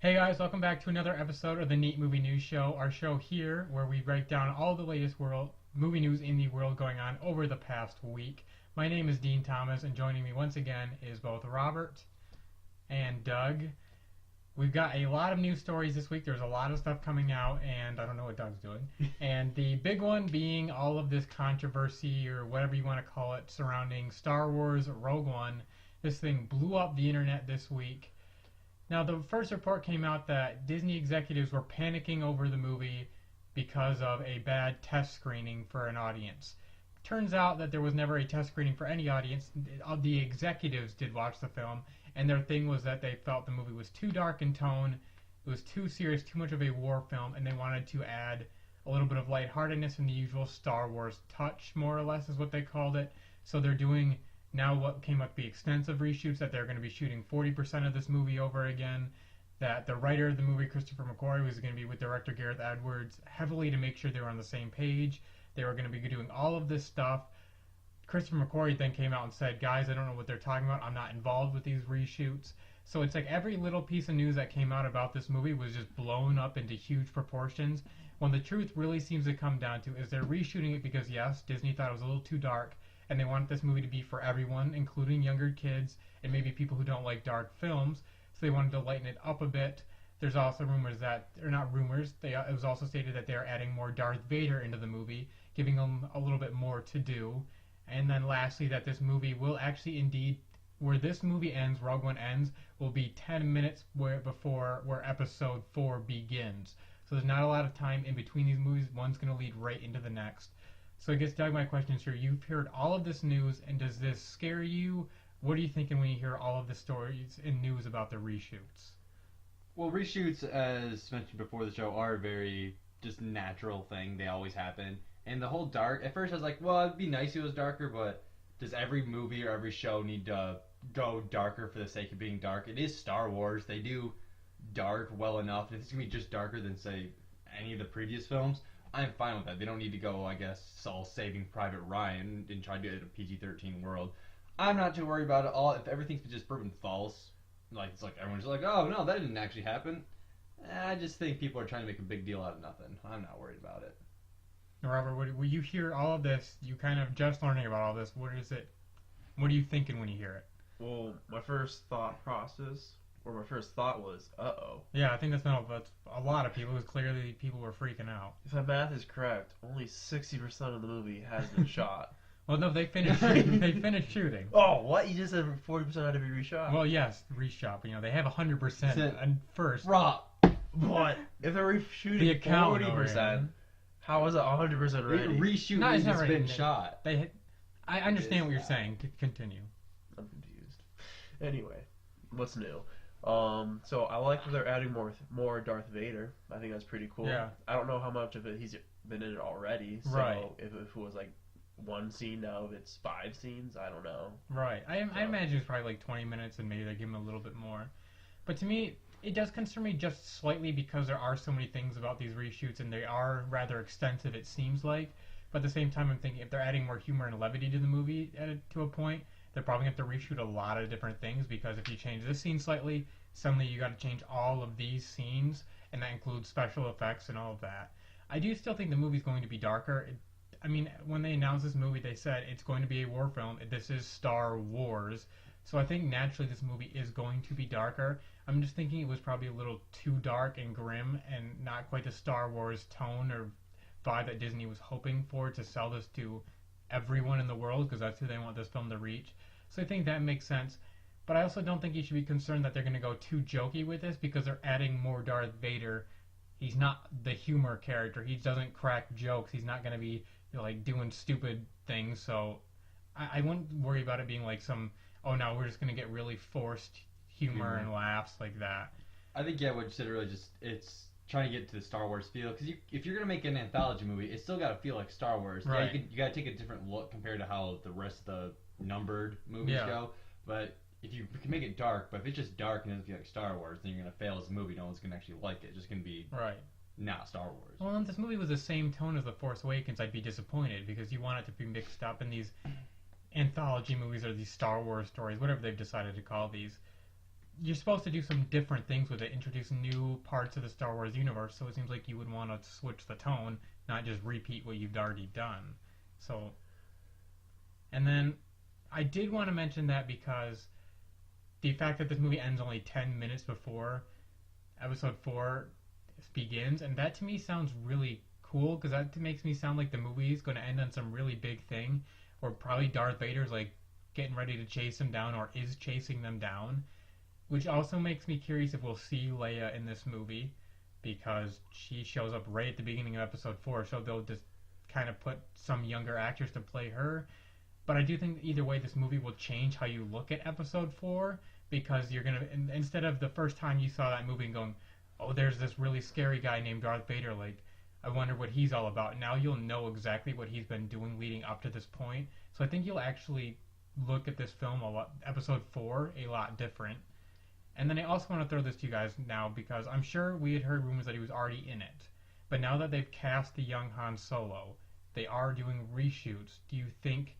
Hey guys, welcome back to another episode of the Neat Movie News Show, our show here where we break down all the latest movie news in the world going on over the past week. My name is Dean Thomas, and joining me once again is both Robert and Doug. We've got a lot of news stories this week. There's a lot of stuff coming out, and I don't know what Doug's doing. And the big one being all of this controversy, or whatever you want to call it, surrounding Star Wars Rogue One. This thing blew up the internet this week. Now, the first report came out that Disney executives were panicking over the movie because of a bad test screening for an audience. Turns out that there was never a test screening for any audience. The executives did watch the film, and their thing was that they felt the movie was too dark in tone, it was too serious, too much of a war film, and they wanted to add a little bit of lightheartedness and the usual Star Wars touch, more or less, is what they called it. So they're doing now what came up to be extensive reshoots, that they're going to be shooting 40% of this movie over again, that the writer of the movie, Christopher McQuarrie, was going to be with director Gareth Edwards heavily to make sure they were on the same page. They were going to be doing all of this stuff. Christopher McQuarrie then came out and said, guys, I don't know what they're talking about. I'm not involved with these reshoots. So it's like every little piece of news that came out about this movie was just blown up into huge proportions, when the truth really seems to come down to is they're reshooting it because, yes, Disney thought it was a little too dark, and they want this movie to be for everyone, including younger kids and maybe people who don't like dark films. So they wanted to lighten it up a bit. There's also rumors that, or not rumors, it was also stated that they are adding more Darth Vader into the movie, giving him a little bit more to do. And then lastly, that this movie will actually indeed, where this movie ends, Rogue One ends, will be 10 minutes before where episode 4 begins. So there's not a lot of time in between these movies. One's going to lead right into the next. So I guess, Doug, my question is here. You've heard all of this news, and does this scare you? What are you thinking when you hear all of the stories and news about the reshoots? Well, reshoots, as mentioned before the show, are a very just natural thing. They always happen. And the whole dark, at first I was like, well, it'd be nice if it was darker, but does every movie or every show need to go darker for the sake of being dark? It is Star Wars. They do dark well enough. If it's going to be just darker than, say, any of the previous films, I'm fine with that. They don't need to go, I guess, all Saving Private Ryan and try to do it in a PG-13 world. I'm not too worried about it all. If everything's just proven false, like it's like everyone's like, oh no, that didn't actually happen. I just think people are trying to make a big deal out of nothing. I'm not worried about it. Robert, when you hear all of this, you kind of just learning about all this, what are you thinking when you hear it? Well, my first thought was, uh-oh. Yeah, I think that's a lot of people, because clearly people were freaking out. If my math is correct, only 60% of the movie has been shot. Well, no, they finished shooting. They finished shooting. Oh, what? You just said 40% had to be reshot? Well, yes, reshot, but they have 100% at first. Rob, what? If they're reshooting The account 40%, how is it 100% ready? Reshoot No, it's has not been ready. shot. I understand what you're saying. Continue. I'm confused. Anyway, what's new? So I like that they're adding more Darth Vader. I think that's pretty cool. Yeah. I don't know how much of it he's been in it already. So Right. if it was like one scene, now if it's 5 scenes, I don't know. Right. I imagine it's probably like 20 minutes, and maybe they give him a little bit more. But to me, it does concern me just slightly, because there are so many things about these reshoots, and they are rather extensive, it seems like. But at the same time, I'm thinking if they're adding more humor and levity to the movie to a point, they're probably going to have to reshoot a lot of different things, because if you change this scene slightly, suddenly you got to change all of these scenes, and that includes special effects and all of that. I do still think the movie's going to be darker. When they announced this movie, they said it's going to be a war film. This is Star Wars. So I think naturally this movie is going to be darker. I'm just thinking it was probably a little too dark and grim, and not quite the Star Wars tone or vibe that Disney was hoping for to sell this to everyone in the world, because that's who they want this film to reach. So I think that makes sense. But I also don't think you should be concerned that they're going to go too jokey with this, because they're adding more Darth Vader. He's not the humor character. He doesn't crack jokes. He's not going to be doing stupid things. So I wouldn't worry about it being like some, oh no, we're just going to get really forced humor and laughs like that. I think, what you said earlier, it's trying to get to the Star Wars feel. Because if you're going to make an anthology movie, it's still got to feel like Star Wars. Right. Yeah, you got to take a different look compared to how the rest of the numbered movies go. But if you can make it dark, but if it's just dark and it doesn't feel like Star Wars, then you're going to fail as a movie. No one's going to actually like it. It's just going to be not Star Wars. Well, if this movie was the same tone as The Force Awakens, I'd be disappointed, because you want it to be mixed up in these anthology movies or these Star Wars stories, whatever they've decided to call these. you're supposed to do some different things with it, introduce new parts of the Star Wars universe. So it seems like you would want to switch the tone, not just repeat what you've already done. So, and then I did want to mention that because the fact that this movie ends only 10 minutes before Episode 4 begins, and that to me sounds really cool because that makes me sound like the movie is going to end on some really big thing, or probably Darth Vader's like getting ready to chase them down or is chasing them down, which also makes me curious if we'll see Leia in this movie because she shows up right at the beginning of Episode 4, so they'll just kind of put some younger actors to play her. But I do think either way this movie will change how you look at Episode 4 because you're going to, instead of the first time you saw that movie and going, oh, there's this really scary guy named Darth Vader, like, I wonder what he's all about. Now you'll know exactly what he's been doing leading up to this point. So I think you'll actually look at this film, Episode 4, a lot different. And then I also want to throw this to you guys now because I'm sure we had heard rumors that he was already in it. But now that they've cast the young Han Solo, they are doing reshoots. Do you think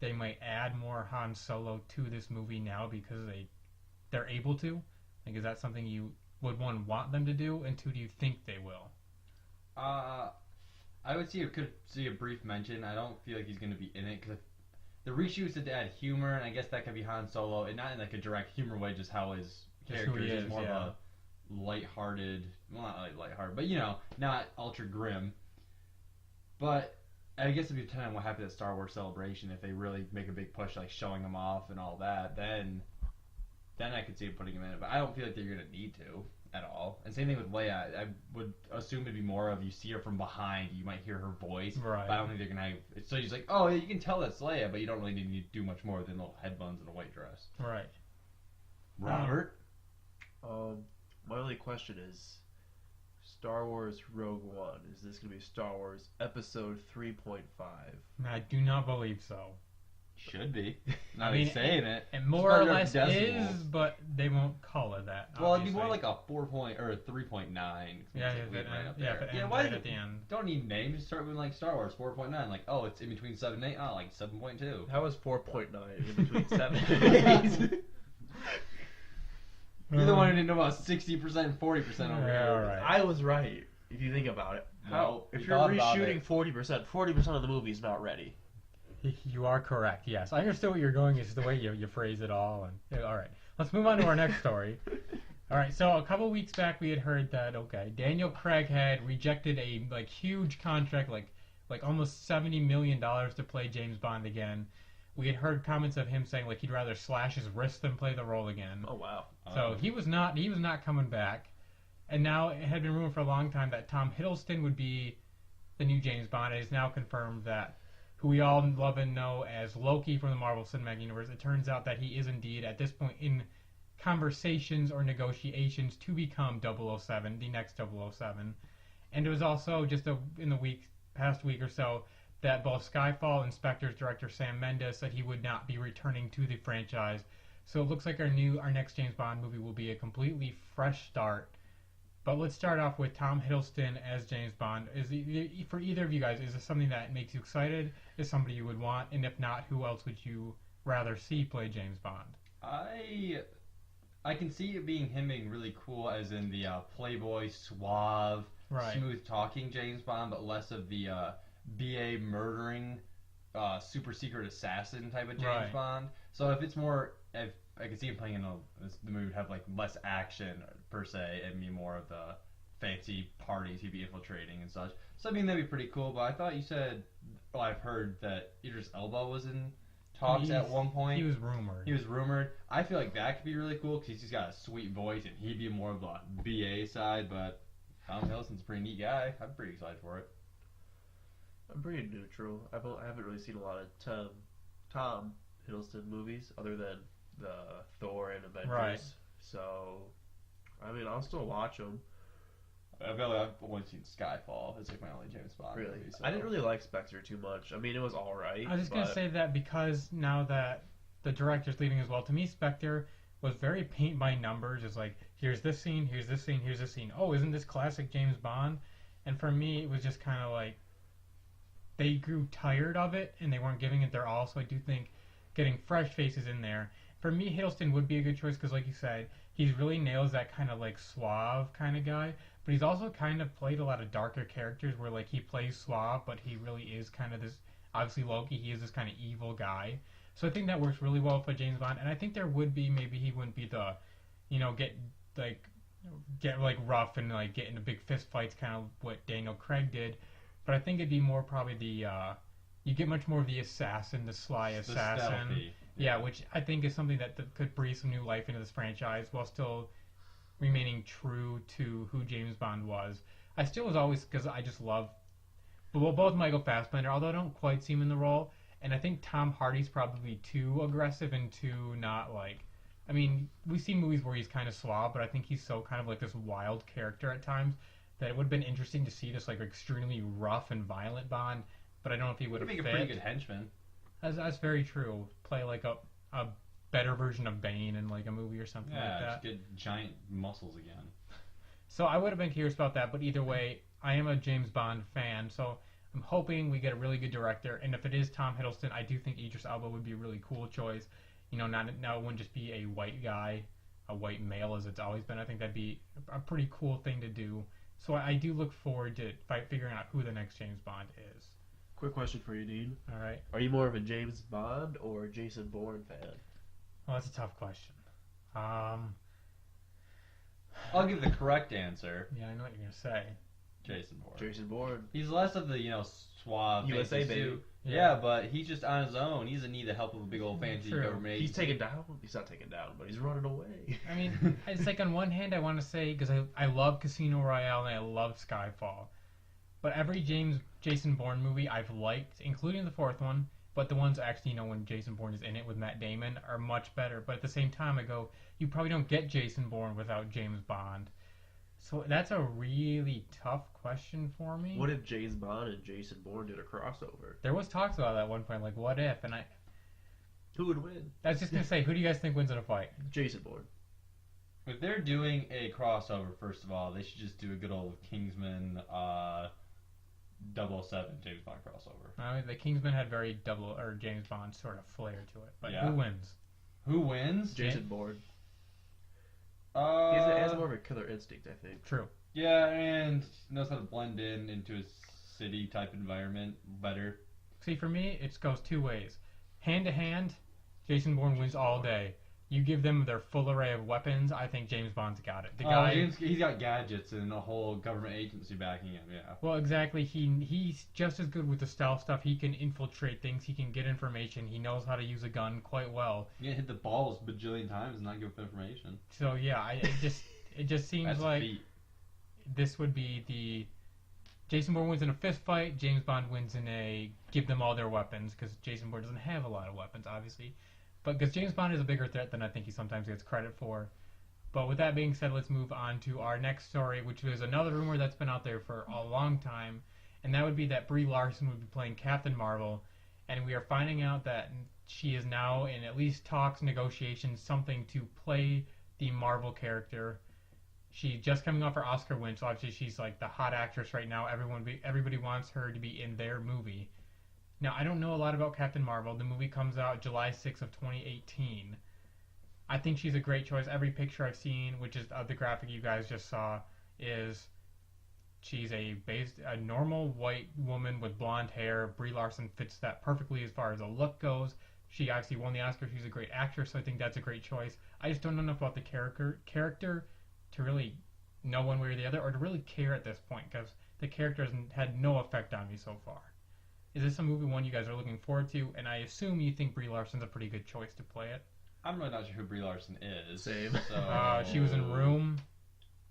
they might add more Han Solo to this movie now because they're able to? Like, is that something you would, one, want them to do, and two, do you think they will? I would could see a brief mention. I don't feel like he's going to be in it because the reshoots to add humor, and I guess that could be Han Solo, and not in like a direct humor way, just how his character is more of a lighthearted, well, not like lighthearted, but you know, not ultra grim. But I guess it'd be depending on what happens at Star Wars Celebration. If they really make a big push, like showing him off and all that, then I could see putting him in it. But I don't feel like they're gonna need to at all. And same thing with Leia. I would assume it'd be more of you see her from behind, you might hear her voice. Right. But I don't think they're gonna have. So he's like, oh, yeah, you can tell that's Leia, but you don't really need to do much more than little headbands and a white dress. Right. Robert. My only question is, Star Wars Rogue One, is this going to be Star Wars Episode 3.5? I do not believe so. Should be. Not saying it. It more or less is, but they won't call it that. Well, it'd be more like a 3.9. Yeah, right at the end. Don't need names. Just start with like Star Wars 4.9. Like, oh, it's in between 7 and 8. Oh, like 7.2. How is 4.9 in between 7 and 8? You're the one who didn't know about 60% and 40% over here. All right. I was right, if you think about it. If you're reshooting 40% of the movie is not ready. You are correct, yes. I understood what you're going. It's the way you phrase it all. And all right, let's move on to our next story. All right, so a couple weeks back we had heard that, Daniel Craig had rejected a huge contract, like almost $70 million to play James Bond again. We had heard comments of him saying he'd rather slash his wrist than play the role again. Oh wow! So he was not coming back, and now it had been rumored for a long time that Tom Hiddleston would be the new James Bond. It is now confirmed that who we all love and know as Loki from the Marvel Cinematic Universe. It turns out that he is indeed at this point in conversations or negotiations to become 007, the next 007. And it was also just in the past week or so, that both Skyfall and Spectre's director Sam Mendes said he would not be returning to the franchise. So it looks like our next James Bond movie will be a completely fresh start. But let's start off with Tom Hiddleston as James Bond. For either of you guys, is this something that makes you excited? Is somebody you would want? And if not, who else would you rather see play James Bond? I can see it being him being really cool, as in the playboy, suave, smooth talking James Bond, but less of the BA murdering, super secret assassin type of James Bond. So if it's more, if I could see him playing the movie would have less action per se, and be more of the fancy parties he'd be infiltrating and such. So I mean that'd be pretty cool. But I thought you said, I've heard that Idris Elba was in talks at one point. He was rumored. I feel like that could be really cool because he's got a sweet voice and he'd be more of the BA side. But Tom Hiddleston's a pretty neat guy. I'm pretty excited for it. I'm pretty neutral. I haven't really seen a lot of Tom Hiddleston movies other than the Thor and Avengers. Right. So, I mean, I'll still watch them. I've only seen Skyfall. It's my only James Bond movie. So. I didn't really like Spectre too much. I mean, it was alright. I was just going to say that because now that the director's leaving as well, to me, Spectre was very paint by numbers. It's here's this scene, here's this scene, here's this scene. Oh, isn't this classic James Bond? And for me, it was just kind of they grew tired of it and they weren't giving it their all. So I do think getting fresh faces in there. For me, Hiddleston would be a good choice because, like you said, he really nails that kind of like suave kind of guy. But he's also kind of played a lot of darker characters where like he plays suave, but he really is kind of this. Obviously, Loki, he is this kind of evil guy. So I think that works really well for James Bond. And I think there would be maybe he wouldn't be the, get like rough and like get into big fist fights, kind of what Daniel Craig did. But I think it'd be more probably the you get much more of the assassin, the sly assassin. Stealthy. Yeah, which I think is something that could breathe some new life into this franchise while still remaining true to who James Bond was. I still was always, because I just love both Michael Fassbender, although I don't quite see him in the role, and I think Tom Hardy's probably too aggressive and too not like. I mean, we see movies where he's kind of suave, but I think he's so kind of like this wild character at times that it would have been interesting to see this like extremely rough and violent Bond, but I don't know if he would have fit. Make a pretty good henchman. That's very true. Play like a better version of Bane in like a movie or something like that. Yeah, just get giant muscles again. So I would have been curious about that, but either way, I am a James Bond fan, so I'm hoping we get a really good director. And if it is Tom Hiddleston, I do think Idris Elba would be a really cool choice. Now it wouldn't just be a white guy, a white male as it's always been. I think that'd be a pretty cool thing to do. So I do look forward to figuring out who the next James Bond is. Quick question for you, Dean. All right. Are you more of a James Bond or Jason Bourne fan? Well, that's a tough question. I'll give the correct answer. Yeah, I know what you're gonna say. Jason Bourne. Jason Bourne. He's less of the suave USA fancy baby. suit. Yeah, but he's just on his own. He doesn't need the help of a big old fancy True. government. He's taken down. He's not taken down, but he's running away. I mean, it's like on one hand, I want to say because I love Casino Royale and I love Skyfall, but every Jason Bourne movie I've liked, including the fourth one, but the ones actually when Jason Bourne is in it with Matt Damon are much better. But at the same time, I go, you probably don't get Jason Bourne without James Bond. So that's a really tough question for me. What if James Bond and Jason Bourne did a crossover? There was talks about that at one point, like what if? And Who would win? I was just gonna say, who do you guys think wins in a fight? Jason Bourne. If they're doing a crossover, first of all, they should just do a good old Kingsman 007 James Bond crossover. The Kingsman had very James Bond sort of flair to it. But Yeah. who wins? Who wins? Jason Bourne. He has more of a killer instinct, I think. True. Yeah, and knows how to blend into a city type environment better. See, for me, it goes two ways. Hand to hand, Jason Bourne wins all day. You give them their full array of weapons, I think James Bond's got it. The guy, he's got gadgets and a whole government agency backing him. Yeah. well, exactly. He's just as good with the stealth stuff. He can infiltrate things. He can get information. He knows how to use a gun quite well. You can hit the balls a bajillion times and not give up information. So yeah, it just seems That's like a feat. this would be the Jason Bourne wins in a fist fight. James Bond wins in a give them all their weapons because Jason Bourne doesn't have a lot of weapons, obviously. But because James Bond is a bigger threat than I think he sometimes gets credit for. But with that being said, let's move on to our next story, which is another rumor that's been out there for a long time, and that would be that Brie Larson would be playing Captain Marvel, and we are finding out that she is now in at least talks, negotiations, something to play the Marvel character. She's just coming off her Oscar win, so obviously she's like the hot actress right now. Everybody wants her to be in their movie. Now, I don't know a lot about Captain Marvel. The movie comes out July 6th of 2018. I think she's a great choice. Every picture I've seen, which is the graphic you guys just saw, is she's a normal white woman with blonde hair. Brie Larson fits that perfectly as far as the look goes. She obviously won the Oscar. She's a great actress, so I think that's a great choice. I just don't know enough about the character to really know one way or the other, or to really care at this point, because the character has had no effect on me so far. Is this a movie one you guys are looking forward to? And I assume you think Brie Larson's a pretty good choice to play it. I'm really not sure who Brie Larson is. Same. So... She was in Room.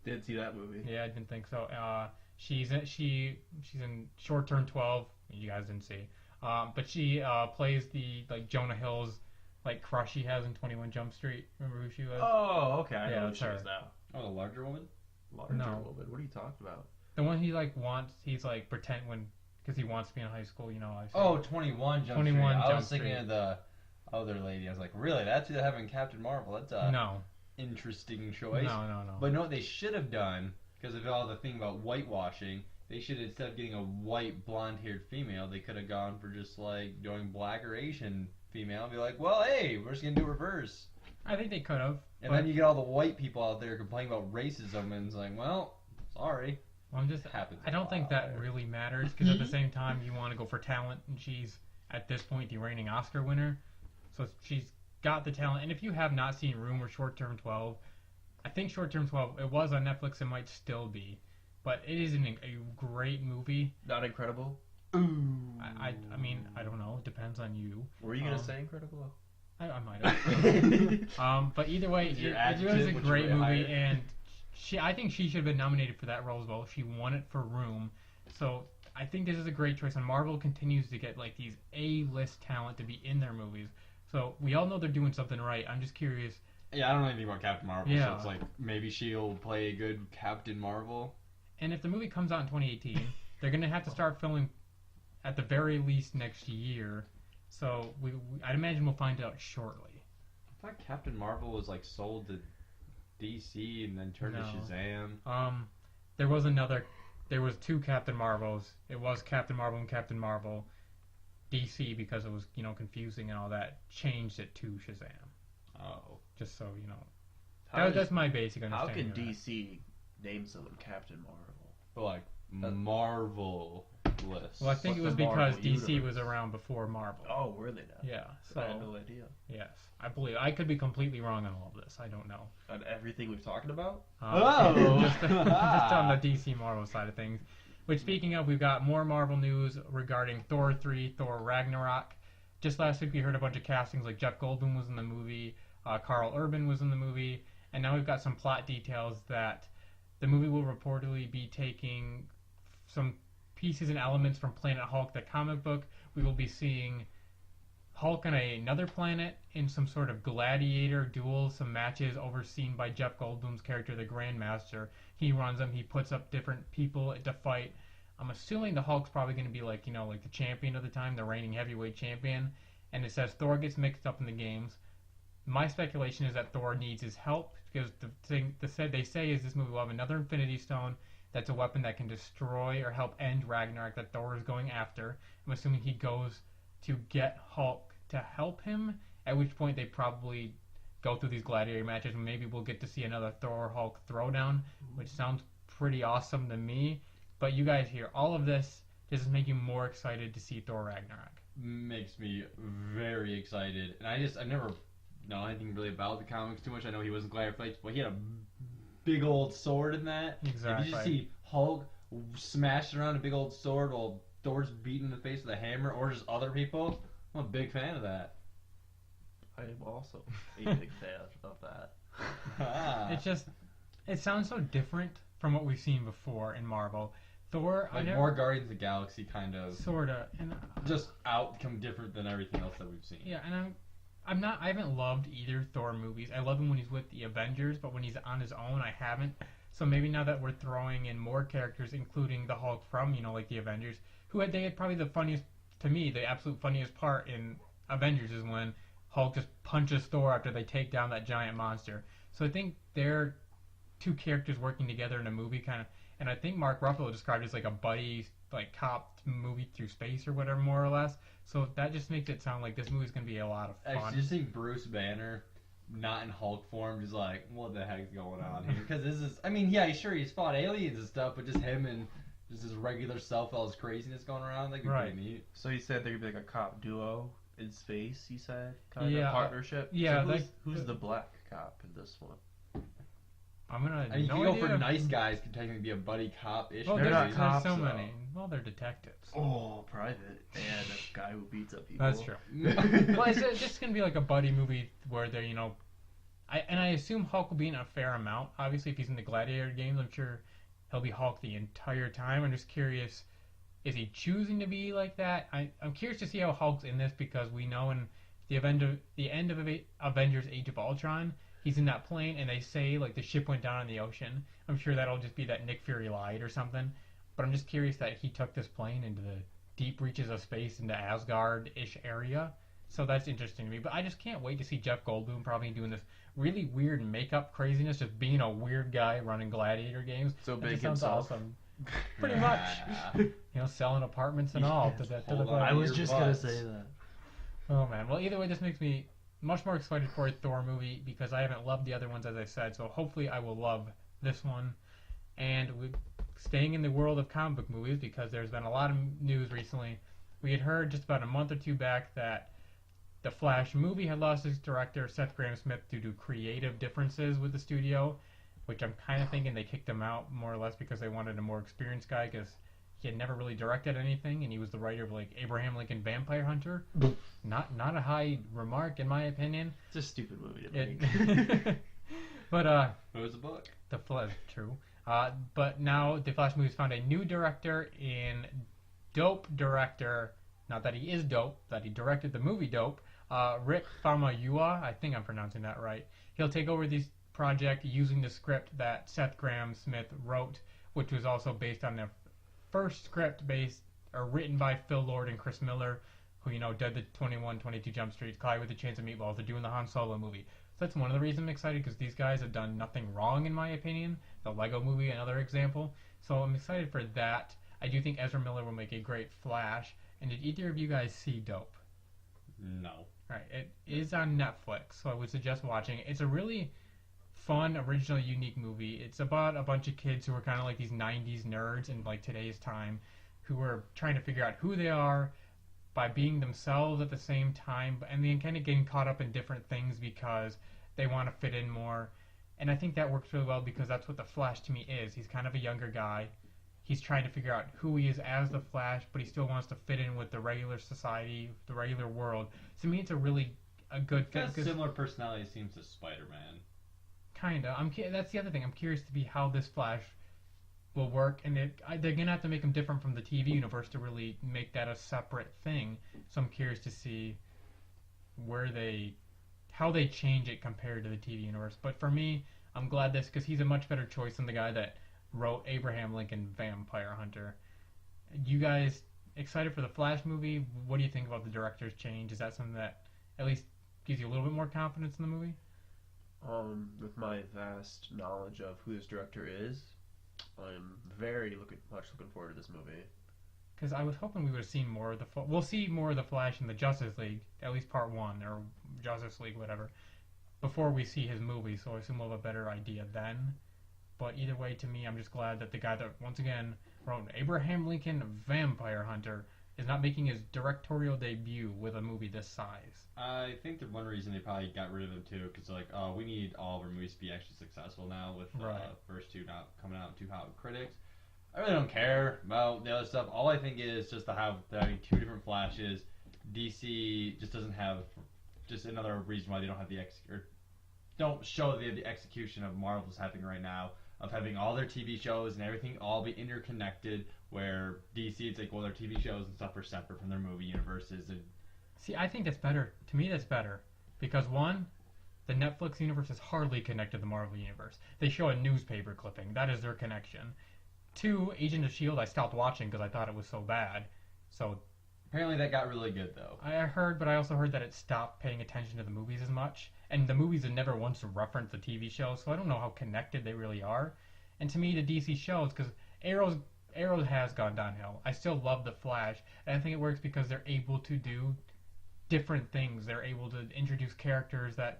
Didn't see that movie. Yeah, I didn't think so. She's in Short Term 12. You guys didn't see. But she plays the Jonah Hill's crush he has in 21 Jump Street. Remember who she was? Oh, okay. I Yeah, know who that's she her. is now. Oh, the larger woman? Larger No. woman. What are you talking about? The one he wants. He's pretend because he wants to be in high school. Oh, 21 Jump 21 Street. I Jump was thinking Street. of the other lady. I was like, really? That's who they have in Captain Marvel. That's a No. interesting choice. No. But no, what they should have done, because of all the thing about whitewashing, they should have, instead of getting a white blonde-haired female, they could have gone for just doing black or Asian female and be like, well, hey, we're just gonna do reverse. I think they could have. And then you get all the white people out there complaining about racism, and it's like, well, sorry. Well, I don't think that really matters, because at the same time, you want to go for talent, and she's, at this point, the reigning Oscar winner. So she's got the talent. And if you have not seen Room or Short Term 12, I think Short Term 12, it was on Netflix, it might still be. But it is a great movie. Not incredible? Ooh. I mean, I don't know. It depends on you. Were you going to say incredible? I might have. But either way, it really is a great movie, and I think she should have been nominated for that role as well. She won it for Room. So I think this is a great choice, and Marvel continues to get like these A-list talent to be in their movies. So we all know they're doing something right. I'm just curious. Yeah, I don't know anything about Captain Marvel, Yeah. so it's like maybe she'll play a good Captain Marvel. And if the movie comes out in 2018, they're going to have to start filming at the very least next year. So I'd imagine we'll find out shortly. I thought Captain Marvel was like sold to DC and then turned to Shazam. There was two Captain Marvels. It was Captain Marvel and Captain Marvel. DC, because it was, confusing and all that, changed it to Shazam. Oh. Just so you know. That's my basic How understanding. can DC name someone Captain Marvel? But like Marvel list. Well, I think it was the because Marvel DC universe? was around before Marvel. Oh, were they now? Yeah. I So had no idea. yes, I believe I could be completely wrong on all of this. I don't know. On everything we've talked about? Just on the DC Marvel side of things. Which, speaking of, we've got more Marvel news regarding Thor 3, Thor Ragnarok. Just last week we heard a bunch of castings, like Jeff Goldblum was in the movie, Carl Urban was in the movie, and now we've got some plot details that the movie will reportedly be taking some pieces and elements from Planet Hulk, the comic book. We will be seeing Hulk on another planet in some sort of gladiator duel, some matches overseen by Jeff Goldblum's character, the Grandmaster. He runs them, he puts up different people to fight. I'm assuming the Hulk's probably going to be like the champion of the time, the reigning heavyweight champion. And it says Thor gets mixed up in the games. My speculation is that Thor needs his help, because they say is this movie will have another Infinity Stone that's a weapon that can destroy or help end Ragnarok that Thor is going after. I'm assuming he goes to get Hulk to help him, at which point they probably go through these gladiator matches, and maybe we'll get to see another Thor-Hulk throwdown, which sounds pretty awesome to me. But you guys hear all of this, does this make you more excited to see Thor Ragnarok? Makes me very excited. And I never know anything really about the comics too much. I know he wasn't gladiator fights, but he had a big old sword in that. Exactly. If you just see Hulk smashing around a big old sword while Thor's beating in the face with a hammer, or just other people, I'm a big fan of that. I am also a big fan of that. It sounds so different from what we've seen before in Marvel. Thor, like more Guardians of the Galaxy kind of. Sorta, and just outcome different than everything else that we've seen. Yeah, and I haven't loved either Thor movies. I love him when he's with the Avengers, but when he's on his own, I haven't. So maybe now that we're throwing in more characters, including the Hulk from, like the Avengers, they had probably the funniest, to me, the absolute funniest part in Avengers is when Hulk just punches Thor after they take down that giant monster. So I think they're two characters working together in a movie kind of, and I think Mark Ruffalo described it as like a buddy, like cop movie through space or whatever, more or less. So that just makes it sound like this movie's going to be a lot of fun. Actually, just seeing Bruce Banner not in Hulk form, just like, what the heck's going on here? Because this is, he's fought aliens and stuff, but just him and just his regular self, all his craziness going around, that'd be pretty neat. So he said there could be like a cop duo in space, he said? Kind of partnership? Yeah. So who's the black cop in this one? You can go for nice guys, could technically be a buddy cop-ish. Well, they're not cops, so many. Well, they're detectives. Oh, private. And a guy who beats up people. That's true. Well, it's just going to be like a buddy movie where they're, I assume Hulk will be in a fair amount. Obviously, if he's in the Gladiator games, I'm sure he'll be Hulk the entire time. I'm just curious, is he choosing to be like that? I'm curious to see how Hulk's in this, because we know in the end of Avengers Age of Ultron, he's in that plane, and they say, like, the ship went down in the ocean. I'm sure that'll just be that Nick Fury lied or something. But I'm just curious that he took this plane into the deep reaches of space, into Asgard-ish area. So that's interesting to me. But I just can't wait to see Jeff Goldblum probably doing this really weird makeup craziness, just being a weird guy running gladiator games. So that big sounds himself. Awesome. Pretty much. Selling apartments and all to the I was just going to say that. Oh man. Well, either way, this makes me much more excited for a Thor movie because I haven't loved the other ones, as I said. So hopefully, I will love this one. And we staying in the world of comic book movies because there's been a lot of news recently. We had heard just about a month or two back that the Flash movie had lost its director Seth Grahame-Smith due to creative differences with the studio, which I'm kind of thinking they kicked him out more or less because they wanted a more experienced guy because he had never really directed anything and he was the writer of like Abraham Lincoln Vampire Hunter. Not a high remark in my opinion. It's a stupid movie to make. But It was a book. the Flash, true. But now the Flash movie's found a new director in dope director. Not that he is dope, that he directed the movie Dope. Rick Famuyiwa, I think I'm pronouncing that right. He'll take over this project using the script that Seth Grahame-Smith wrote, which was also based on the first script written by Phil Lord and Chris Miller, who did the 21, 22 Jump Street, Clyde with a Chance of Meatballs. They're doing the Han Solo movie. So that's one of the reasons I'm excited because these guys have done nothing wrong in my opinion. The Lego movie, another example. So I'm excited for that. I do think Ezra Miller will make a great Flash. And did either of you guys see Dope? No. Alright, it is on Netflix, so I would suggest watching it. It's a really fun, original, unique movie. It's about a bunch of kids who are kind of like these 90s nerds in like today's time who are trying to figure out who they are by being themselves at the same time and then kind of getting caught up in different things because they want to fit in more. And I think that works really well because that's what the Flash to me is. He's kind of a younger guy. He's trying to figure out who he is as the Flash, but he still wants to fit in with the regular society, the regular world. To me, it's a good fit. Got similar personality seems to Spider-Man. Kinda. That's the other thing. I'm curious to be how this Flash will work, and they're gonna have to make him different from the TV universe to really make that a separate thing. So I'm curious to see how they change it compared to the TV universe. But for me, I'm glad because he's a much better choice than the guy that wrote Abraham Lincoln Vampire Hunter. You guys excited for the Flash movie? What do you think about the director's change? Is that something that at least gives you a little bit more confidence in the movie? With my vast knowledge of who this director is, I'm very much looking forward to this movie. Because I was hoping we would have seen more of we'll see more of the Flash in the Justice League, at least part 1, or Justice League, whatever, before we see his movie, so I assume we'll have a better idea then. But either way, to me, I'm just glad that the guy that, once again, wrote Abraham Lincoln Vampire Hunter is not making his directorial debut with a movie this size. I think the one reason they probably got rid of him too, because like, oh, we need all of our movies to be actually successful now with the first two not coming out too hot with critics. I really don't care about the other stuff. All I think is just to have having two different Flashes. DC just doesn't have just another reason why they don't have don't show the execution of Marvel's happening right now of having all their TV shows and everything all be interconnected. Where DC, it's like, well, their TV shows and stuff are separate from their movie universes. And see, I think that's better. To me, that's better because one, the Netflix universe is hardly connected to the Marvel universe. They show a newspaper clipping. That is their connection. Two, Agent of S.H.I.E.L.D. I stopped watching because I thought it was so bad. So apparently that got really good, though. I heard, but I also heard that it stopped paying attention to the movies as much. And the movies have never once referenced the TV show, so I don't know how connected they really are. And to me, the DC shows, because Arrow has gone downhill. I still love The Flash, and I think it works because they're able to do different things. They're able to introduce characters that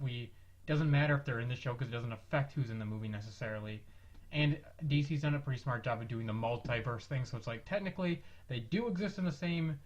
doesn't matter if they're in the show because it doesn't affect who's in the movie necessarily. And DC's done a pretty smart job of doing the multiverse thing, so it's like technically they do exist in the same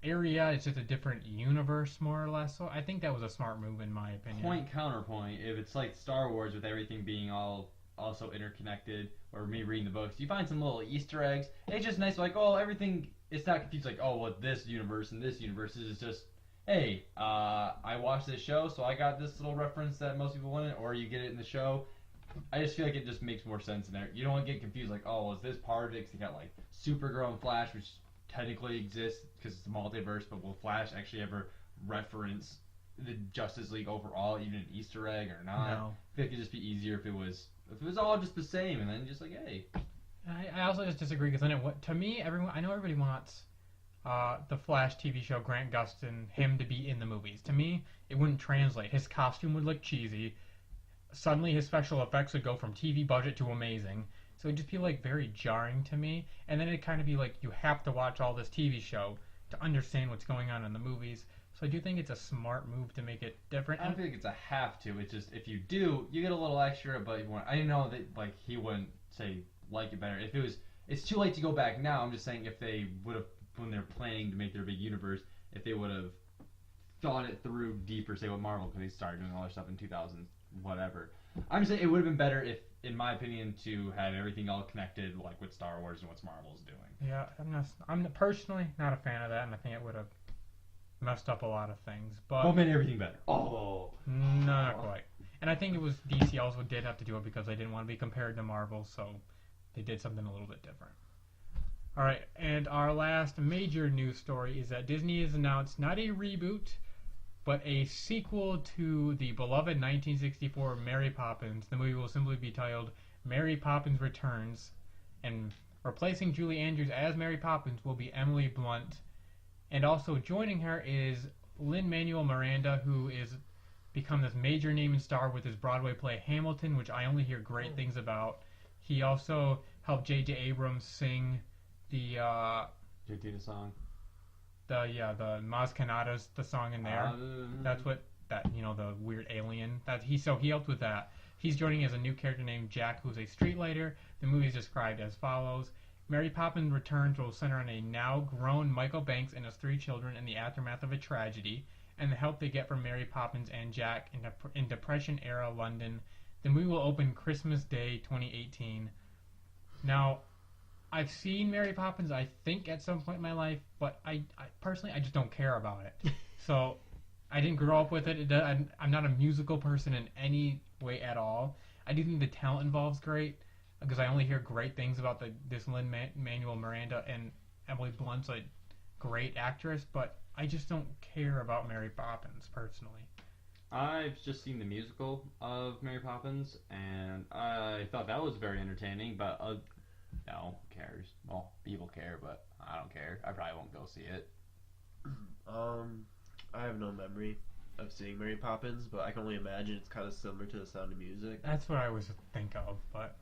area, it's just a different universe more or less. So I think that was a smart move in my opinion. Point counterpoint, if it's like Star Wars with everything being all also interconnected, or me reading the books, you find some little Easter eggs. It's just nice, like, oh, everything, it's not confused, like, oh, well, this universe and this universe is just, hey, I watched this show, so I got this little reference that most people wanted, or you get it in the show. I just feel like it just makes more sense in there. You don't want to get confused, like, oh, well, is this part of it? Because you got, like, Supergirl and Flash, which technically exists because it's a multiverse, but will Flash actually ever reference the Justice League overall, even an Easter egg or not? No. I feel like it'd just be easier if it was all just the same, and then just like, hey. I also just disagree because to me, I know everybody wants the Flash TV show, Grant Gustin, him to be in the movies. To me, it wouldn't translate. His costume would look cheesy. Suddenly, his special effects would go from TV budget to amazing. So it'd just be like very jarring to me. And then it'd kind of be like you have to watch all this TV show to understand what's going on in the movies. So I do think it's a smart move to make it different. I don't think it's a have to. It's just if you do, you get a little extra. But you want, I know that like he wouldn't say like it better. If it was, it's too late to go back now. I'm just saying if they would have, when they're planning to make their big universe, if they would have thought it through deeper, say with Marvel, because they started doing all their stuff in 2000, whatever. I'm just saying it would have been better if, in my opinion, to have everything all connected, like with Star Wars and what Marvel's doing. Yeah, I'm personally not a fan of that, and I think it would have messed up a lot of things. But Well, made everything better. Oh, not quite. And I think it was DC also did have to do it because they didn't want to be compared to Marvel, so they did something a little bit different. All right, and our last major news story is that Disney has announced not a reboot, but a sequel to the beloved 1964 Mary Poppins. The movie will simply be titled Mary Poppins Returns, and replacing Julie Andrews as Mary Poppins will be Emily Blunt. And also joining her is Lin-Manuel Miranda, who is become this major name and star with his Broadway play Hamilton, which I only hear great things about. He also helped J.J. Abrams sing the JT song. the Maz Kanata's the song in there. That's what the weird alien that he helped with that. He's joining as a new character named Jack, who's a streetlighter. The movie is described as follows: Mary Poppins Returns will center on a now grown Michael Banks and his 3 children in the aftermath of a tragedy, and the help they get from Mary Poppins and Jack in Depression-era London. The movie will open Christmas Day 2018. Now, I've seen Mary Poppins, I think, at some point in my life, but I personally, I just don't care about it. So, I didn't grow up with it. I'm not a musical person in any way at all. I do think the talent involved is great, because I only hear great things about this Lin-Manuel Miranda, and Emily Blunt's a great actress, but I just don't care about Mary Poppins, personally. I've just seen the musical of Mary Poppins, and I thought that was very entertaining, but no, who cares? Well, people care, but I don't care. I probably won't go see it. I have no memory of seeing Mary Poppins, but I can only imagine it's kind of similar to The Sound of Music. That's what I always think of, but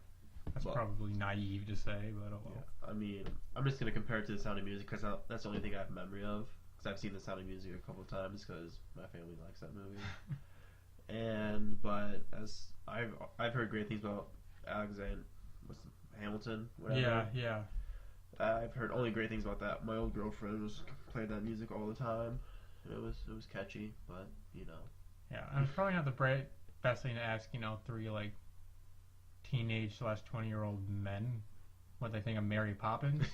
that's probably naive to say, but oh well. Yeah, I mean, I'm just going to compare it to The Sound of Music because that's the only thing I have memory of. Because I've seen The Sound of Music a couple of times because my family likes that movie. But as I've heard great things about Hamilton, whatever. Yeah. I've heard only great things about that. My old girlfriend played that music all the time. It was catchy, but Yeah, and it's probably not the best thing to ask 3 like teenage / 20-year-old men what they think of Mary Poppins.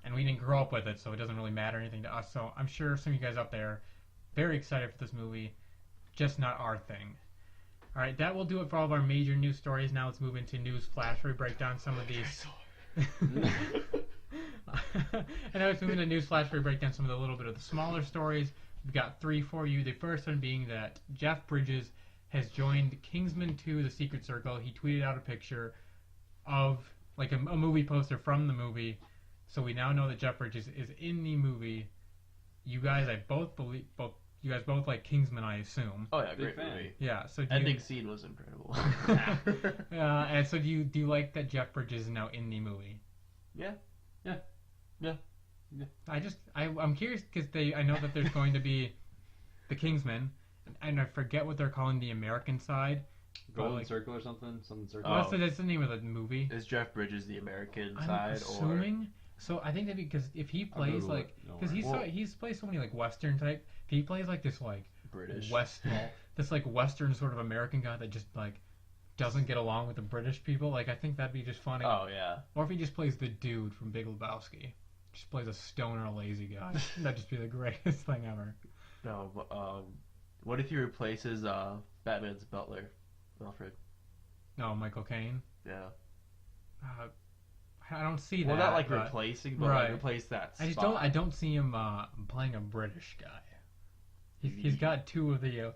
And we didn't grow up with it, so it doesn't really matter anything to us. So I'm sure some of you guys out there very excited for this movie, just not our thing. All right, that will do it for all of our major news stories. Now let's move into News Flash, where we break down some of these. And now let's move into News Flash, where we break down some of the little bit of the smaller stories. We've got 3 for you. The first one being that Jeff Bridges has joined Kingsman 2: The Secret Circle. He tweeted out a picture of like a movie poster from the movie. So we now know that Jeff Bridges is in the movie. You guys, you guys both like Kingsman, I assume. Oh yeah, great fan. movie. Yeah. So Ending scene was incredible. and so do you like that Jeff Bridges is now in the movie? Yeah. I'm curious because I know that there's going to be the Kingsman, and I forget what they're calling the American side. Golden Circle or something circle. Well, that's the name of the movie. Is Jeff Bridges the American I'm side, assuming. So I think that because if he plays because he's plays so many like Western type. If he plays like this like British this like Western sort of American guy that just like doesn't get along with the British people, like I think that'd be just funny. Oh yeah. Or if he just plays the dude from Big Lebowski, just plays a stoner lazy guy, that'd just be the greatest thing ever. No, what if he replaces Batman's butler, Alfred? No, Michael Caine. Yeah. I don't see that. Well, not like replacing, but like replace that spot. I don't see him playing a British guy. He's got 2 of the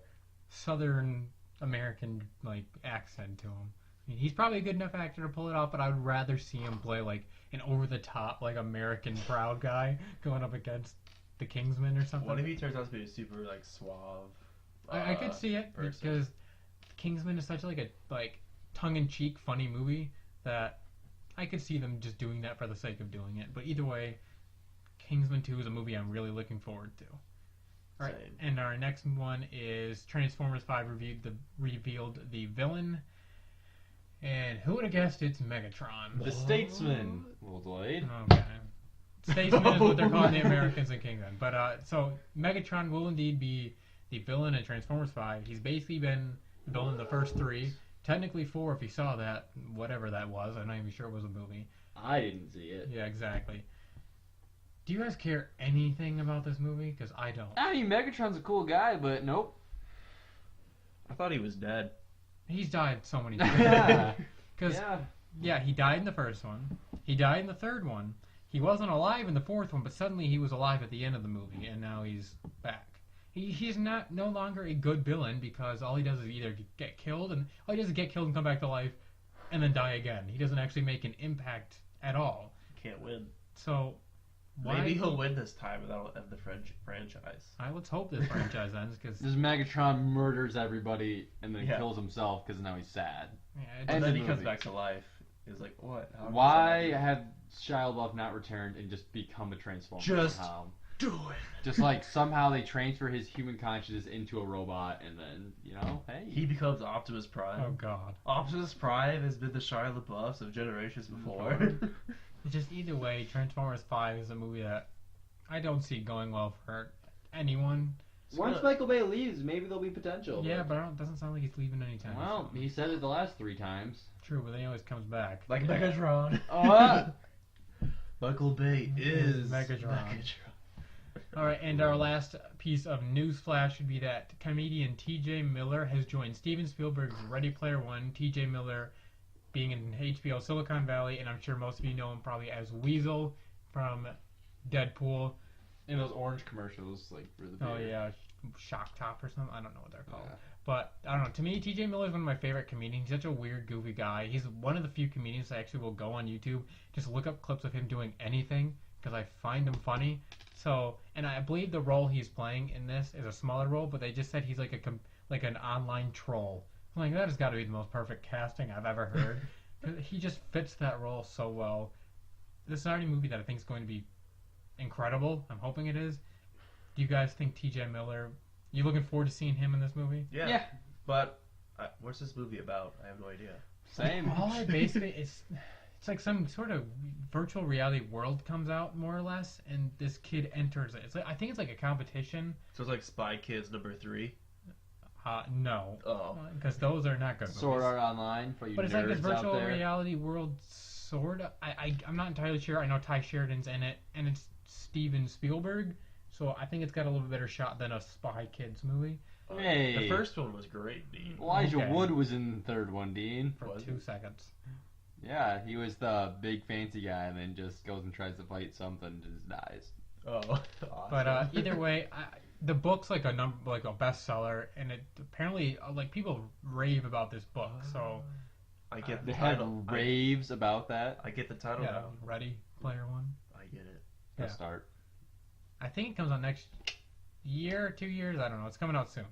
Southern American like accent to him. I mean, he's probably a good enough actor to pull it off, but I would rather see him play like an over the top like American proud guy going up against the Kingsman or something. What if he turns out to be a super like suave? I could see it person. Because Kingsman is such like a tongue in cheek funny movie that I could see them just doing that for the sake of doing it. But either way, Kingsman 2 is a movie I'm really looking forward to. All right, and our next one is Transformers 5 revealed the villain. And who would have guessed it's Megatron? The Statesman. A little delayed. Okay. Statesman is what they're calling the Americans in Kingsman. But so Megatron will indeed be the villain in Transformers 5. He's basically been the villain in the first 3. Technically 4 if you saw that, whatever that was. I'm not even sure it was a movie. I didn't see it. Yeah, exactly. Do you guys care anything about this movie? Because I don't. I mean, Megatron's a cool guy, but nope. I thought he was dead. He's died so many times. Yeah. Because, yeah, he died in the first one. He died in the third one. He wasn't alive in the fourth one, but suddenly he was alive at the end of the movie, and now he's back. He's no longer a good villain because all he does is either get killed, and all he does is get killed and come back to life, and then die again. He doesn't actually make an impact at all. Can't win. So, why? Maybe he'll win this time, and that'll end the franchise. Let's hope this franchise ends, because This Megatron murders everybody and then kills himself because now he's sad. And then he comes back to life. He's like, what? Why have Shia LaBeouf not returned and just become a Transformer? Just somehow? do it. Just like somehow they transfer his human consciousness into a robot, and then hey, he becomes Optimus Prime. Oh God. Optimus Prime has been the Shia LaBeoufs of generations before. Just either way, Transformers 5 is a movie that I don't see going well for anyone. Once Michael Bay leaves, maybe there'll be potential. Yeah, but it doesn't sound like he's leaving anytime. Well, he said it the last 3 times. True, but then he always comes back. Like Megatron. Michael Bay is Megatron. Alright, and our last piece of news flash would be that comedian T.J. Miller has joined Steven Spielberg's Ready Player One. T.J. Miller being in HBO Silicon Valley, and I'm sure most of you know him probably as Weasel from Deadpool. In those orange commercials, like for the beer. Oh yeah, Shock Top or something. I don't know what they're called. Yeah. But I don't know. To me, T.J. Miller is one of my favorite comedians. He's such a weird, goofy guy. He's one of the few comedians that actually will go on YouTube, just look up clips of him doing anything because I find him funny. So, and I believe the role he's playing in this is a smaller role, but they just said he's like an online troll. I'm like, that has got to be the most perfect casting I've ever heard. He just fits that role so well. This is already a movie that I think is going to be incredible. I'm hoping it is. Do you guys think T.J. Miller? You looking forward to seeing him in this movie? Yeah. But what's this movie about? I have no idea. Same. All I basically it's like some sort of virtual reality world comes out more or less, and this kid enters it. It's like, I think it's like a competition. So it's like Spy Kids #3. No. Oh. Because those are not good movies. Sword Art Online for you but it's nerds like this virtual out there. reality world, sort of. I'm not entirely sure. I know Ty Sheridan's in it, and it's Steven Spielberg, so I think it's got a little bit better shot than a Spy Kids movie. Hey. The first one was great, Dean. Elijah Wood was in the third one, Dean. For 2 seconds. Yeah, he was the big fancy guy, and then just goes and tries to fight something and just dies. Oh, awesome. But either way, the book's like a bestseller, and it apparently like people rave about this book. So I get They the had title. raves about that. I get the title yeah, now. Ready Player One. I get it. Yeah. Start. I think it comes out next year, 2 years. I don't know. It's coming out soon.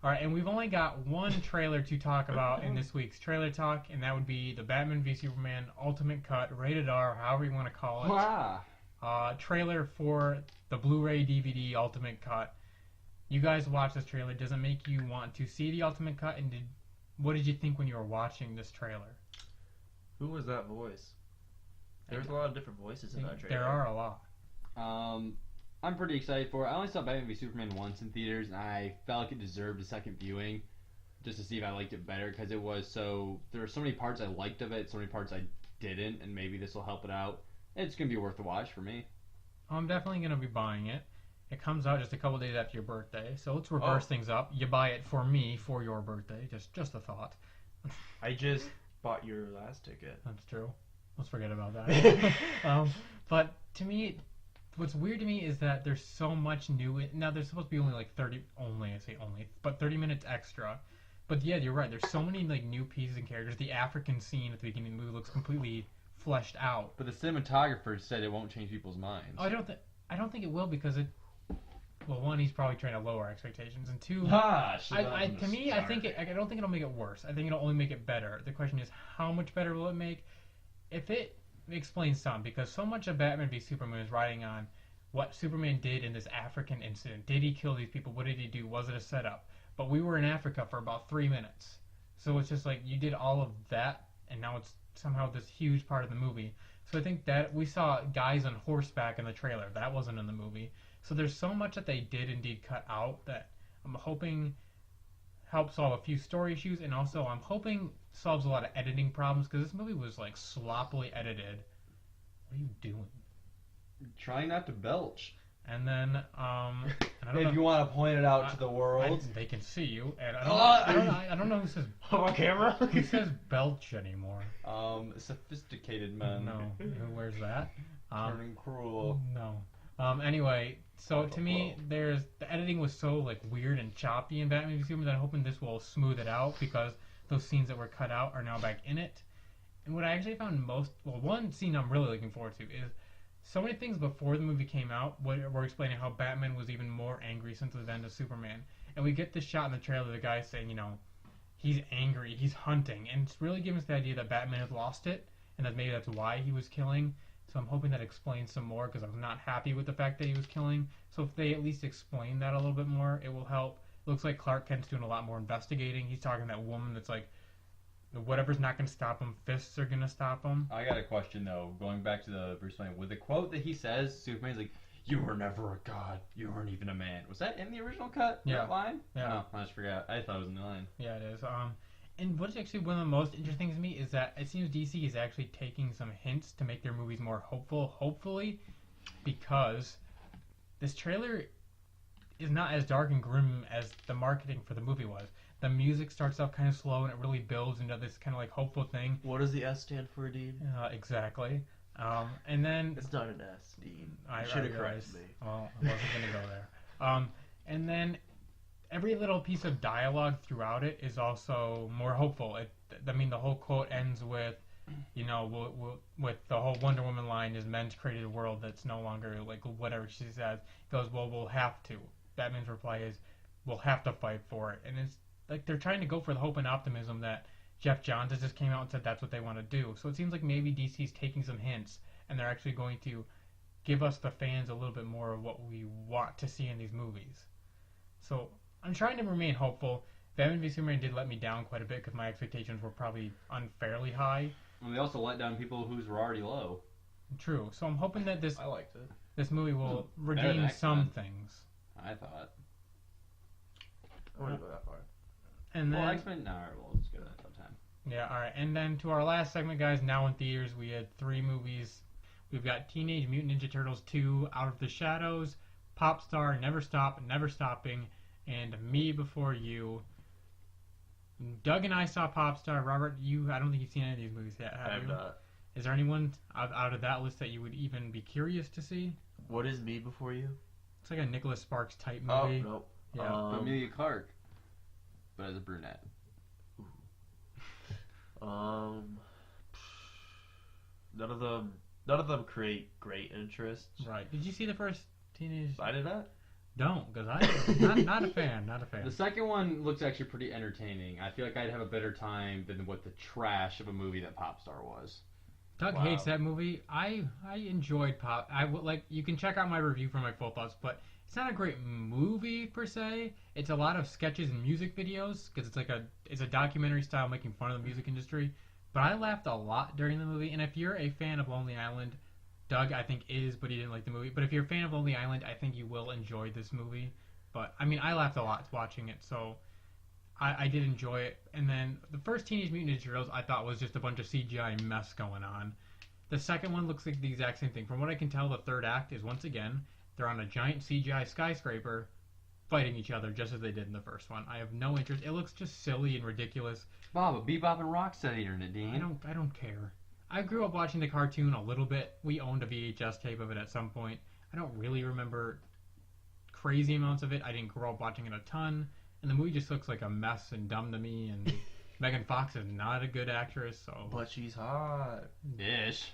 All right, and we've only got one trailer to talk about in this week's trailer talk, and that would be the Batman v Superman Ultimate Cut, rated R, however you want to call it. Wow. Trailer for the Blu-ray DVD Ultimate Cut. You guys watch this trailer. Does it make you want to see the Ultimate Cut? And what did you think when you were watching this trailer? Who was that voice? There's a lot of different voices in that trailer. There are a lot. I'm pretty excited for it. I only saw Batman v Superman once in theaters, and I felt like it deserved a second viewing, just to see if I liked it better, because it was so... There were so many parts I liked of it, so many parts I didn't, and maybe this will help it out. It's going to be worth the watch for me. I'm definitely going to be buying it. It comes out just a couple days after your birthday, so let's reverse things up. You buy it for me for your birthday. Just a thought. I just bought your last ticket. That's true. Let's forget about that. But to me, what's weird to me is that there's so much new. Now there's supposed to be only like 30. Only, I say only, but 30 minutes extra. But yeah, you're right. There's so many like new pieces and characters. The African scene at the beginning of the movie looks completely fleshed out. But the cinematographer said it won't change people's minds. Oh, I don't think it will, because it. Well, one, he's probably trying to lower expectations, and two, I don't think it'll make it worse. I think it'll only make it better. The question is, how much better will it make? If it explains some, because so much of Batman v Superman is riding on what Superman did in this African incident. Did he kill these people? What did he do? Was it a setup? But we were in Africa for about 3 minutes. So it's just like you did all of that, and now it's somehow this huge part of the movie. So I think that we saw guys on horseback in the trailer. That wasn't in the movie. So there's so much that they did indeed cut out that I'm hoping helps solve a few story issues, and also I'm hoping solves a lot of editing problems, because this movie was like sloppily edited. What are you doing? Trying not to belch. And then, and I don't If know, you want to point it out to the world. they can see you, and I don't know who says On camera? who says belch anymore. Sophisticated men. No, who wears that? Turning cruel. No. Anyway, so to me, the editing was so like weird and choppy in Batman v Superman that I'm hoping this will smooth it out, because those scenes that were cut out are now back in it. And what I actually found one scene I'm really looking forward to is so many things before the movie came out were explaining how Batman was even more angry since the event of Superman. And we get this shot in the trailer of the guy saying, he's angry, he's hunting, and it's really giving us the idea that Batman has lost it, and that maybe that's why he was killing. So I'm hoping that explains some more, because I'm not happy with the fact that he was killing. So if they at least explain that a little bit more, it will help. It looks like Clark Kent's doing a lot more investigating. He's talking to that woman that's like, whatever's not going to stop him, fists are going to stop him. I got a question, though. Going back to the Bruce Wayne, with the quote that he says, Superman's like, "You were never a god. You weren't even a man." Was that in the original cut? Yeah. That line? Yeah. Oh, I just forgot. I thought it was in the line. Yeah, it is. And what's actually one of the most interesting things to me is that it seems DC is actually taking some hints to make their movies more hopeful, hopefully, because this trailer is not as dark and grim as the marketing for the movie was. The music starts off kind of slow, and it really builds into this kind of like hopeful thing. What does the S stand for, Dean? Exactly. And then It's not an S, Dean. I You should have realized- corrected me. Well, I wasn't going to go there. And then every little piece of dialogue throughout it is also more hopeful. The whole quote ends with, with the whole Wonder Woman line is men's created a world that's no longer like whatever she says. It goes, well, we'll have to. Batman's reply is, we'll have to fight for it. And it's like they're trying to go for the hope and optimism that Jeff Johns has just came out and said that's what they want to do. So it seems like maybe DC's taking some hints, and they're actually going to give us, the fans, a little bit more of what we want to see in these movies. So I'm trying to remain hopeful. Batman v Superman did let me down quite a bit because my expectations were probably unfairly high. And they also let down people whose were already low. True. So I'm hoping that I liked it. this movie will better than redeem some X-Men. things. I thought. I wouldn't go that far. And then, Well, X-Men, no, alright, well, let's go to that top 10. yeah, all right. And then to our last segment, guys. Now in theaters, we had 3 movies. We've got Teenage Mutant Ninja Turtles 2, Out of the Shadows, Popstar, Never Stop, Never Stopping, and Me Before You. Doug and I saw Popstar. Robert, I don't think you've seen any of these movies yet, have I have you? not. Is there anyone out of that list that you would even be curious to see? What is Me Before You? It's like a Nicholas Sparks type Oh, movie. nope. Yeah. Amelia Clark, but as a brunette. None of them create great interest. Right. Did you see the first Teenage? I did not. Don't, because I'm not a fan. Not a fan. The second one looks actually pretty entertaining. I feel like I'd have a better time than what the trash of a movie that Popstar was. Doug Wow. hates that movie. I enjoyed Pop. You can check out my review for my full thoughts, but it's not a great movie per se. It's a lot of sketches and music videos because it's a documentary style making fun of the music industry. But I laughed a lot during the movie, and if you're a fan of Lonely Island, Doug I think is, but he didn't like the movie. But if you're a fan of Lonely Island, I think you will enjoy this movie. But I mean, I laughed a lot watching it, so I did enjoy it. And then the first Teenage Mutant Ninja Turtles I thought was just a bunch of CGI mess going on. The second one looks like the exact same thing. From what I can tell, the third act is once again they're on a giant CGI skyscraper fighting each other just as they did in the first one. I have no interest. It looks just silly and ridiculous. Bob, a Bebop and Rocksteady in it, Dean. I don't care. I grew up watching the cartoon a little bit. We owned a VHS tape of it at some point. I don't really remember crazy amounts of it. I didn't grow up watching it a ton. And the movie just looks like a mess and dumb to me. And Megan Fox is not a good actress, so But she's hot. Ish.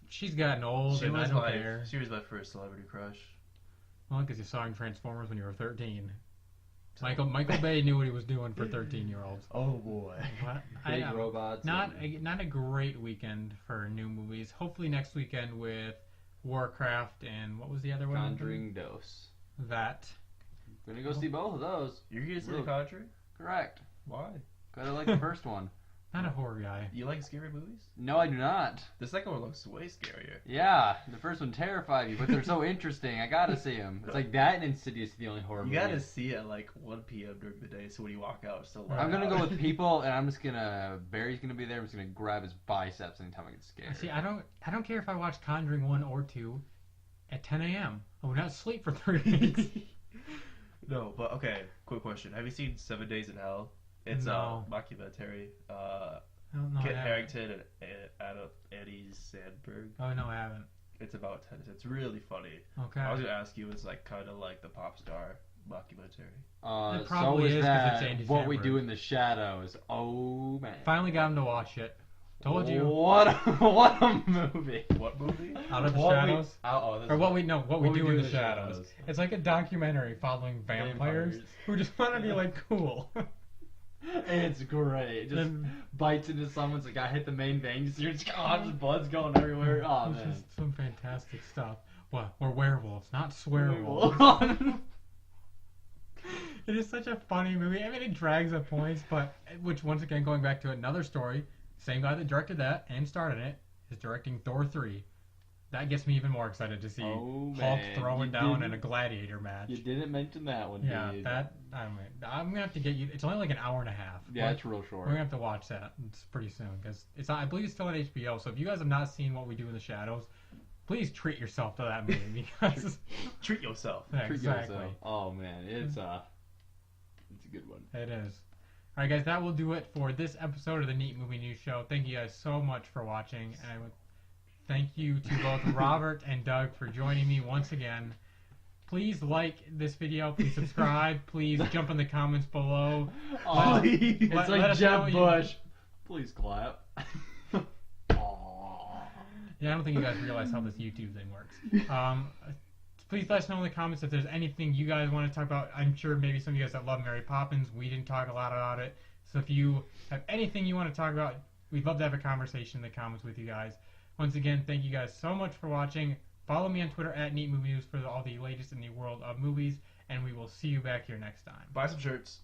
she's gotten old, and I don't care. She was my first celebrity crush. Well, because you saw in Transformers when you were 13. Michael Bay knew what he was doing for 13-year-olds. Oh boy. What? Big robots. Not a great weekend for new movies. Hopefully next weekend with Warcraft, and what was the other one? Conjuring Dose. That. I'm gonna go see both of those. You're gonna see Really? The Conjuring? Correct. Why? Cause I like the first one. Not a horror guy. You like scary movies? No, I do not. The second one looks way scarier. Yeah, the first one terrified me, but they're so interesting. I gotta see them. It's like that and Insidious, the only horror You movie. gotta see it at like 1 p.m. during the day, so when you walk out, it's still light I'm gonna out. go with people, and I'm just gonna. Barry's gonna be there. I'm just gonna grab his biceps anytime I get scared. See, I don't care if I watch Conjuring 1 or 2 at 10 a.m. I would not sleep for 3 weeks. No, but okay, quick question. Have you seen 7 Days in Hell? It's No. a mockumentary. No, Kit I haven't. Harington and Eddie Sandberg. Oh, no, I haven't. It's about tennis. It's really funny. Okay. I was gonna ask you, it's like kind of like the pop star mockumentary. It probably so is, 'cause that it's Andy What We Samberg. Do in the Shadows. Oh man. Finally got him to watch it. Told you. What a movie. What movie? Out of the What Shadows? this Or is- what we do in the shadows. It's like a documentary following vampires who just want to be like cool. It's great. Just Then- bites into someone's like, I hit the main vein. You see just just blood's going everywhere. Oh It's man. just some fantastic stuff. What? We're werewolves, not swearwolves. It is such a funny movie. I mean, it drags at points, but which once again, going back to another story, same guy that directed that and starred in it is directing Thor 3. That gets me even more excited to see Oh, Hulk man. throwing You down didn't- in a gladiator match. You didn't mention that one, Yeah, did you? that I'm gonna have to get you. It's only like an hour and a half. Yeah, it's real short. We're gonna have to watch that. It's pretty soon because it's. I believe it's still on HBO. So if you guys have not seen What We Do in the Shadows, please treat yourself to that movie because Treat yourself. yeah, Treat exactly. yourself. Oh man, it's a good one. It is. All right, guys, that will do it for this episode of the Neat Movie News Show. Thank you guys so much for watching, and I would thank you to both Robert and Doug for joining me once again. Please like this video. Please subscribe. Please jump in the comments below. Oh, Please. it's let like us know Jeb what you- Bush. Please clap. Aw. Yeah, I don't think you guys realize how this YouTube thing works. Please let us know in the comments if there's anything you guys want to talk about. I'm sure maybe some of you guys that love Mary Poppins, we didn't talk a lot about it. So if you have anything you want to talk about, we'd love to have a conversation in the comments with you guys. Once again, thank you guys so much for watching. Follow me on Twitter at Neat Movie News for all the latest in the world of movies, and we will see you back here next time. Buy some shirts.